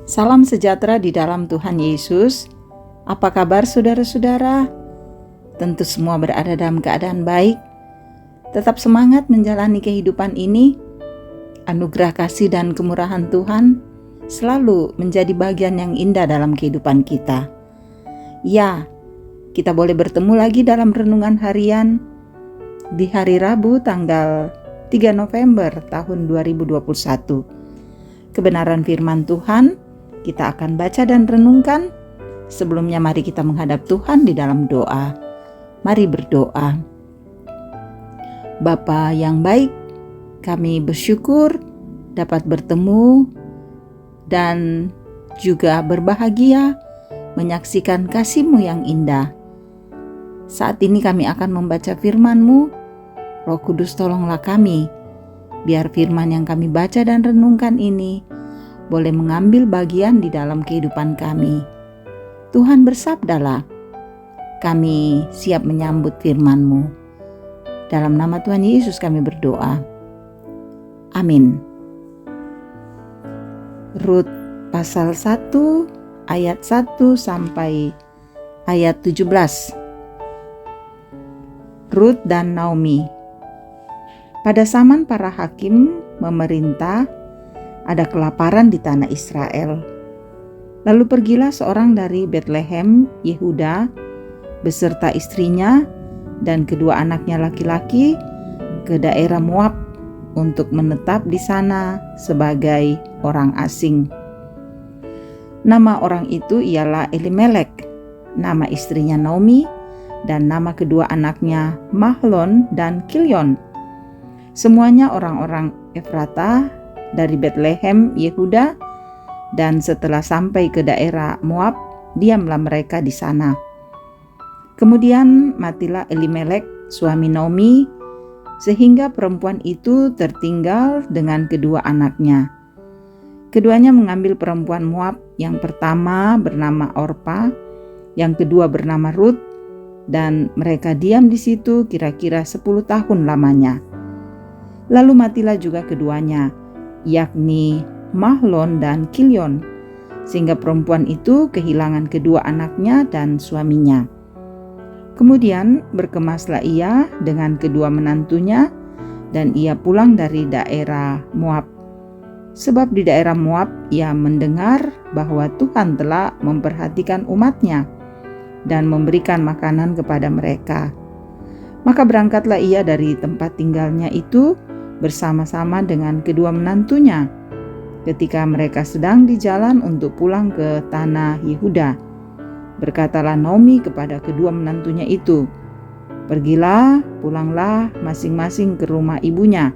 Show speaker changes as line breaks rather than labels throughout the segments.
Salam sejahtera di dalam Tuhan Yesus. Apa kabar saudara-saudara? Tentu semua berada dalam keadaan baik. Tetap semangat menjalani kehidupan ini. Anugerah kasih dan kemurahan Tuhan selalu menjadi bagian yang indah dalam kehidupan kita. Ya, kita boleh bertemu lagi dalam renungan harian di hari Rabu tanggal 3 November tahun 2021. Kebenaran firman Tuhan kita akan baca dan renungkan. Sebelumnya mari kita menghadap Tuhan di dalam doa. Mari berdoa. Bapa yang baik, kami bersyukur dapat bertemu dan juga berbahagia menyaksikan kasih-Mu yang indah. Saat ini kami akan membaca firman-Mu. Roh Kudus, tolonglah kami, biar firman yang kami baca dan renungkan ini boleh mengambil bagian di dalam kehidupan kami. Tuhan, bersabdalah, kami siap menyambut firman-Mu. Dalam nama Tuhan Yesus kami berdoa. Amin. Rut pasal 1 ayat 1 sampai ayat 17. Rut dan Naomi. Pada zaman para hakim memerintah, ada kelaparan di tanah Israel. Lalu pergilah seorang dari Betlehem, Yehuda, beserta istrinya dan kedua anaknya laki-laki ke daerah Moab untuk menetap di sana sebagai orang asing. Nama orang itu ialah Elimelek, nama istrinya Naomi, dan nama kedua anaknya Mahlon dan Kilion. Semuanya orang-orang Efratah dari Betlehem, Yehuda, dan setelah sampai ke daerah Moab, diamlah mereka di sana. Kemudian matilah Elimelek, suami Naomi, sehingga perempuan itu tertinggal dengan kedua anaknya. Keduanya mengambil perempuan Moab, yang pertama bernama Orpa, yang kedua bernama Rut, dan mereka diam di situ kira-kira 10 tahun lamanya. Lalu matilah juga keduanya, yakni Mahlon dan Kilion, sehingga perempuan itu kehilangan kedua anaknya dan suaminya. Kemudian berkemaslah ia dengan kedua menantunya, dan ia pulang dari daerah Moab. Sebab di daerah Moab ia mendengar bahwa Tuhan telah memperhatikan umatnya dan memberikan makanan kepada mereka. Maka berangkatlah ia dari tempat tinggalnya itu bersama-sama dengan kedua menantunya. Ketika mereka sedang di jalan untuk pulang ke tanah Yehuda, berkatalah Naomi kepada kedua menantunya itu, "Pergilah, pulanglah masing-masing ke rumah ibunya.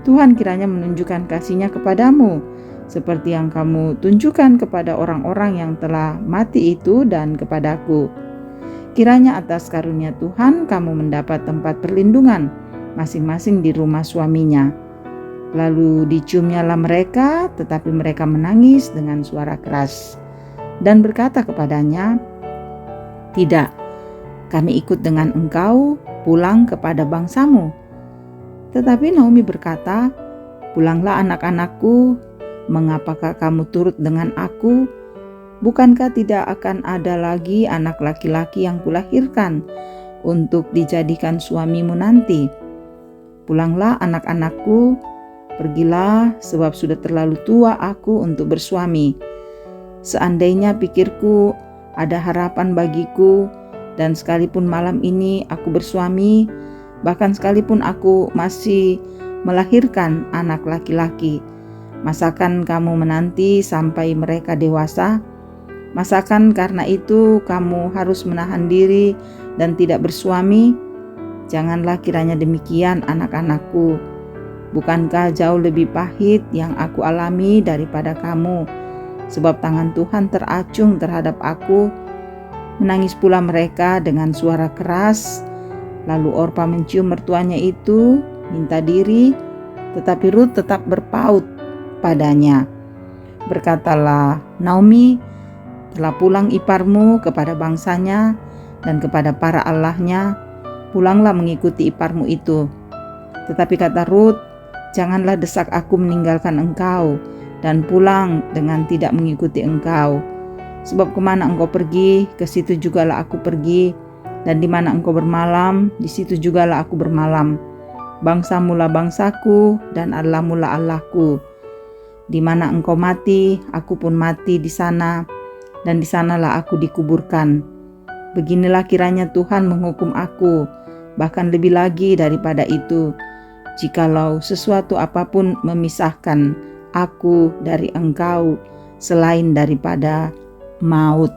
Tuhan kiranya menunjukkan kasih-Nya kepadamu, seperti yang kamu tunjukkan kepada orang-orang yang telah mati itu dan kepadaku. Kiranya atas karunia Tuhan kamu mendapat tempat perlindungan masing-masing di rumah suaminya." Lalu diciumnyalah mereka, tetapi mereka menangis dengan suara keras dan berkata kepadanya, "Tidak, kami ikut dengan engkau pulang kepada bangsamu." Tetapi Naomi berkata, "Pulanglah anak-anakku, mengapakah kamu turut dengan aku? Bukankah tidak akan ada lagi anak laki-laki yang kulahirkan untuk dijadikan suamimu nanti? Pulanglah anak-anakku, pergilah, sebab sudah terlalu tua aku untuk bersuami. Seandainya pikirku ada harapan bagiku, dan sekalipun malam ini aku bersuami, bahkan sekalipun aku masih melahirkan anak laki-laki, masakan kamu menanti sampai mereka dewasa? Masakan karena itu kamu harus menahan diri dan tidak bersuami? Janganlah kiranya demikian, anak-anakku. Bukankah jauh lebih pahit yang aku alami daripada kamu? Sebab tangan Tuhan teracung terhadap aku." Menangis pula mereka dengan suara keras. Lalu Orpa mencium mertuanya itu, minta diri, tetapi Rut tetap berpaut padanya. Berkatalah Naomi, "Telah pulang iparmu kepada bangsanya dan kepada para allahnya. Pulanglah mengikuti iparmu itu." Tetapi kata Rut, "Janganlah desak aku meninggalkan engkau, dan pulang dengan tidak mengikuti Engkau. Sebab kemana Engkau pergi, ke situ jugalah aku pergi, dan di mana Engkau bermalam, di situ jugalah aku bermalam. Bangsamu lah bangsaku, dan Allahmu lah Allahku. Di mana Engkau mati, aku pun mati di sana, dan di sanalah aku dikuburkan. Beginilah kiranya Tuhan menghukum aku, bahkan lebih lagi daripada itu, jikalau sesuatu apapun memisahkan aku dari Engkau selain daripada maut.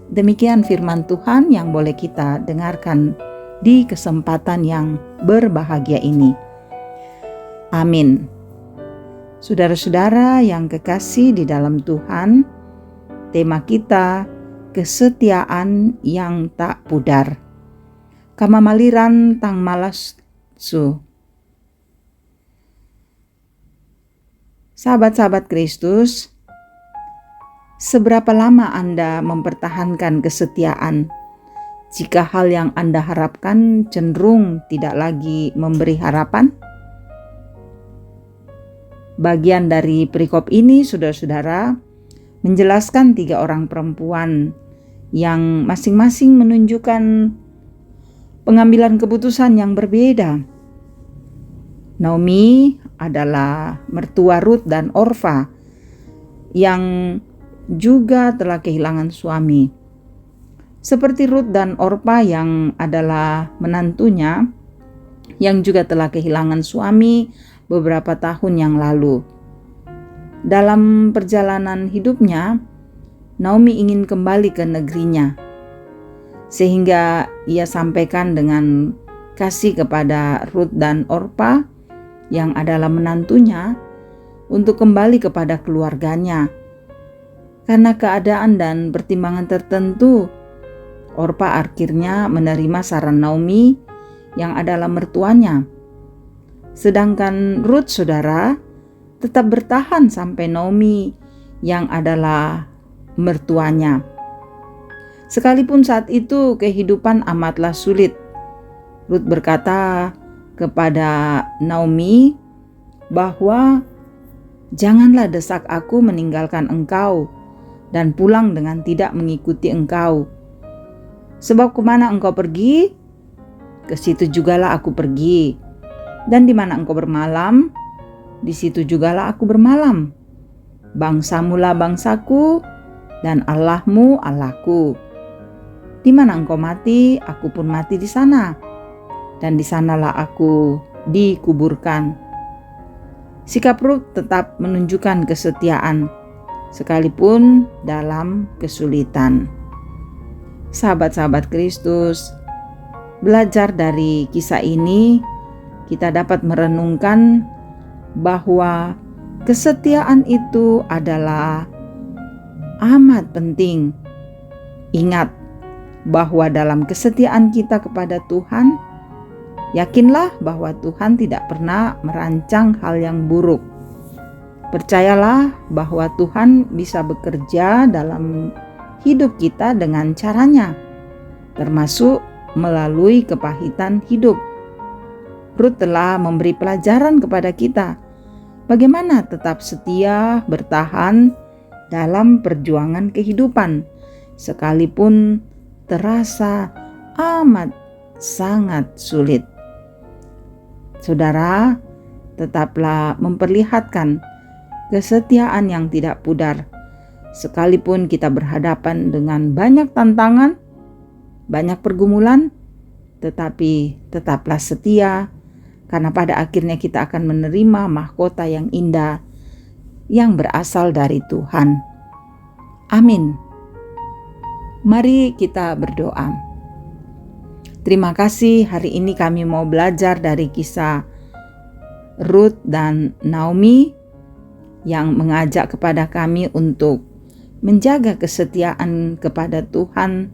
Demikian firman Tuhan yang boleh kita dengarkan di kesempatan yang berbahagia ini. Amin. Saudara-saudara yang kekasih di dalam Tuhan, tema kita kesetiaan yang tak pudar. Kamamaliran tang malas su. Sahabat-sahabat Kristus, seberapa lama Anda mempertahankan kesetiaan jika hal yang Anda harapkan cenderung tidak lagi memberi harapan? Bagian dari perikop ini, saudara-saudara, menjelaskan 3 orang perempuan yang masing-masing menunjukkan pengambilan keputusan yang berbeda. Naomi adalah mertua Rut dan Orfa yang juga telah kehilangan suami. Seperti Rut dan Orfa yang adalah menantunya yang juga telah kehilangan suami beberapa tahun yang lalu. Dalam perjalanan hidupnya, Naomi ingin kembali ke negerinya, sehingga ia sampaikan dengan kasih kepada Rut dan Orfa yang adalah menantunya untuk kembali kepada keluarganya. Karena keadaan dan pertimbangan tertentu, Orfa akhirnya menerima saran Naomi yang adalah mertuanya. Sedangkan Rut, saudara, tetap bertahan sampai Naomi yang adalah mertuanya. Sekalipun saat itu kehidupan amatlah sulit, Rut berkata kepada Naomi bahwa janganlah desak aku meninggalkan engkau dan pulang dengan tidak mengikuti engkau. Sebab kemana engkau pergi, ke situ jugalah aku pergi. Dan di mana engkau bermalam, di situ jugalah aku bermalam. Bangsamu lah bangsaku, dan Allahmu Allahku. Di mana engkau mati, aku pun mati di sana, dan di sanalah aku dikuburkan. Sikap Rut tetap menunjukkan kesetiaan, sekalipun dalam kesulitan. Sahabat-sahabat Kristus, belajar dari kisah ini, kita dapat merenungkan bahwa kesetiaan itu adalah amat penting. Ingat bahwa dalam kesetiaan kita kepada Tuhan, yakinlah bahwa Tuhan tidak pernah merancang hal yang buruk. Percayalah bahwa Tuhan bisa bekerja dalam hidup kita dengan caranya, termasuk melalui kepahitan hidup. Rut telah memberi pelajaran kepada kita bagaimana tetap setia bertahan dalam perjuangan kehidupan, sekalipun terasa amat sangat sulit. Saudara, tetaplah memperlihatkan kesetiaan yang tidak pudar, sekalipun kita berhadapan dengan banyak tantangan, banyak pergumulan, tetapi tetaplah setia, karena pada akhirnya kita akan menerima mahkota yang indah yang berasal dari Tuhan. Amin. Mari kita berdoa. Terima kasih, hari ini kami mau belajar dari kisah Rut dan Naomi yang mengajak kepada kami untuk menjaga kesetiaan kepada Tuhan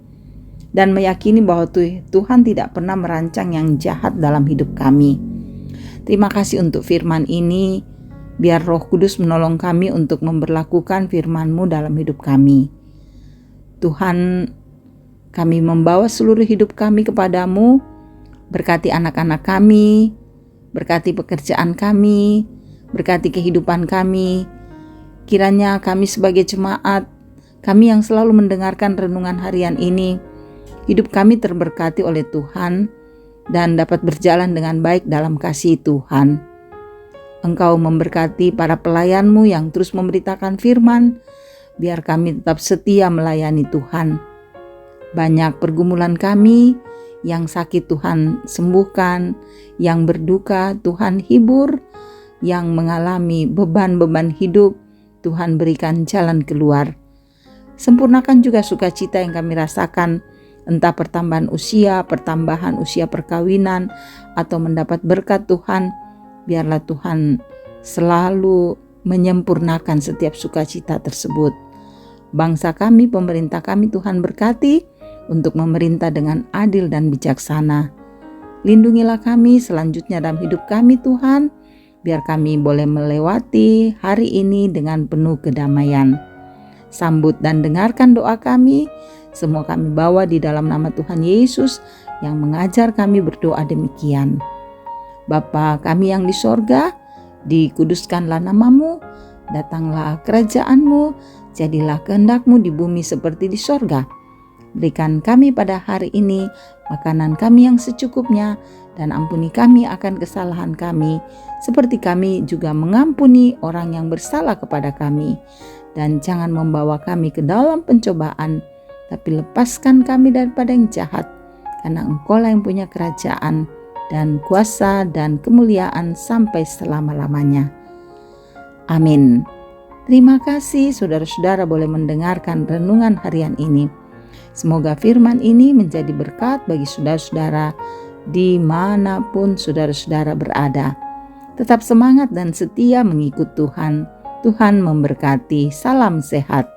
dan meyakini bahwa Tuhan tidak pernah merancang yang jahat dalam hidup kami. Terima kasih untuk firman ini. Biar Roh Kudus menolong kami untuk memberlakukan firman-Mu dalam hidup kami. Tuhan, kami membawa seluruh hidup kami kepadamu. Berkati anak-anak kami, berkati pekerjaan kami, berkati kehidupan kami. Kiranya kami sebagai jemaat, kami yang selalu mendengarkan renungan harian ini, hidup kami terberkati oleh Tuhan dan dapat berjalan dengan baik dalam kasih Tuhan. Engkau memberkati para pelayan-Mu yang terus memberitakan firman, biar kami tetap setia melayani Tuhan. Banyak pergumulan kami, yang sakit Tuhan sembuhkan, yang berduka Tuhan hibur, yang mengalami beban-beban hidup Tuhan berikan jalan keluar. Sempurnakan juga sukacita yang kami rasakan, entah pertambahan usia perkawinan, atau mendapat berkat Tuhan. Biarlah Tuhan selalu menyempurnakan setiap sukacita tersebut. Bangsa kami, pemerintah kami Tuhan berkati untuk memerintah dengan adil dan bijaksana. Lindungilah kami selanjutnya dalam hidup kami Tuhan, biar kami boleh melewati hari ini dengan penuh kedamaian. Sambut dan dengarkan doa kami, semua kami bawa di dalam nama Tuhan Yesus yang mengajar kami berdoa demikian. Bapa kami yang di sorga, dikuduskanlah nama-Mu, datanglah kerajaan-Mu, jadilah kehendak-Mu di bumi seperti di sorga. Berikan kami pada hari ini makanan kami yang secukupnya, dan ampuni kami akan kesalahan kami, seperti kami juga mengampuni orang yang bersalah kepada kami. Dan jangan membawa kami ke dalam pencobaan, tapi lepaskan kami daripada yang jahat, karena Engkau-lah yang punya kerajaan dan kuasa dan kemuliaan sampai selama-lamanya. Amin. Terima kasih saudara-saudara boleh mendengarkan renungan harian ini. Semoga firman ini menjadi berkat bagi saudara-saudara dimanapun saudara-saudara berada. Tetap semangat dan setia mengikut Tuhan. Tuhan memberkati. Salam sehat.